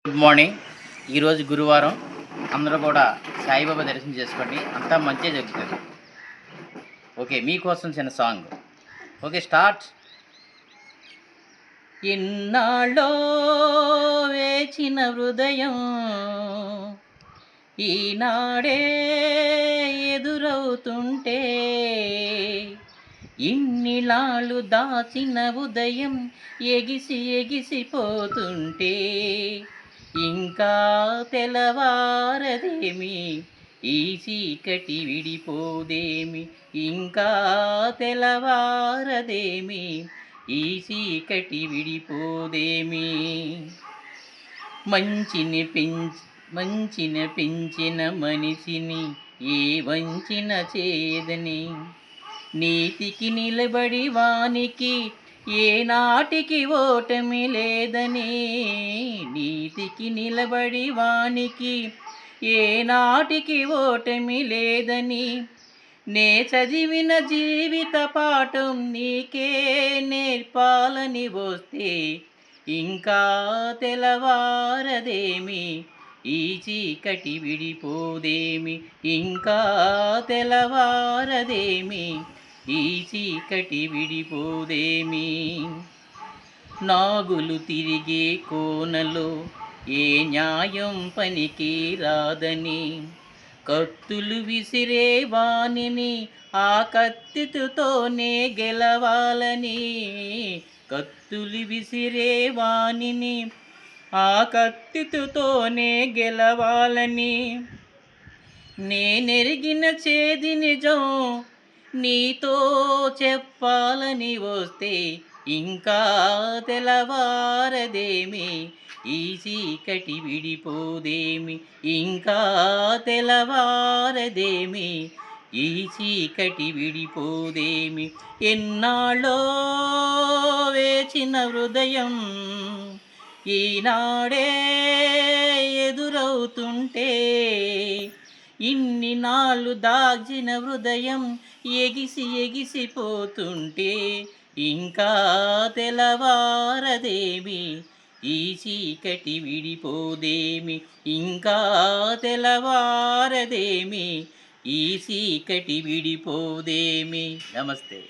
Good morning. ఈరోజు గురువారం. అందరూ కూడా సాయిబాబా దర్శనం చేసుకోండి, అంతా మంచిగా జరుగుతుంది. ఓకే, మీకోసం చిన్న సాంగ్. Okay, start. ఇన్నాళ్ళో వేచిన హృదయం ఈనాడే ఎదురవుతుంటే, ఇన్నిలాళ్ళు దాచిన ఉదయం ఎగిసి ఎగిసిపోతుంటే, ఇంకా తెల్లవారదేమి ఈ చీకటి విడిపోదేమి, ఇంకా తెల్లవారదేమి ఈ చీకటి విడిపోదేమి. మంచిని పెంచిన మనిషిని ఏ వంచిన చేదని, నీతికి నిలబడి వానికి ఏనాటికి ఓటమి లేదని, నీతికి నిలబడి వానికి ఏనాటికి ఓటమి లేదని, నే చదివిన జీవిత పాఠం నీకే నేర్పాలని వస్తే, ఇంకా తెల్లవారదేమి ఈ చీకటి విడిపోదేమి, ఇంకా తెల్లవారదేమి ఈ చీకటి విడిపోదేమి. నాగులు తిరిగే కోనలో ఏ న్యాయం పనికి రాదని, కత్తులు విసిరే వాణిని ఆ కత్తితోనే గెలవాలని, కత్తులు విసిరే వాణిని ఆ కత్తితోనే గెలవాలని, నేనెరిగిన చేది నిజం నీతో చెప్పాలని వస్తే, ఇంకా తెల్లవారదేమి ఈ చీకటి విడిపోదేమి, ఇంకా తెల్లవారదేమి ఈ చీకటి విడిపోదేమి. ఎన్నాళ్ళో వేచిన హృదయం ఈనాడే ఎదురవుతుంటే, ఇన్ని నాళ్ళు దాచిన హృదయం ఎగిసి ఎగిసిపోతుంటే, ఇంకా తెల్లవారదేమి ఈ చీకటి విడిపోదేమి, ఇంకా తెల్లవారదేమి ఈ చీకటి విడిపోదేమి. నమస్తే.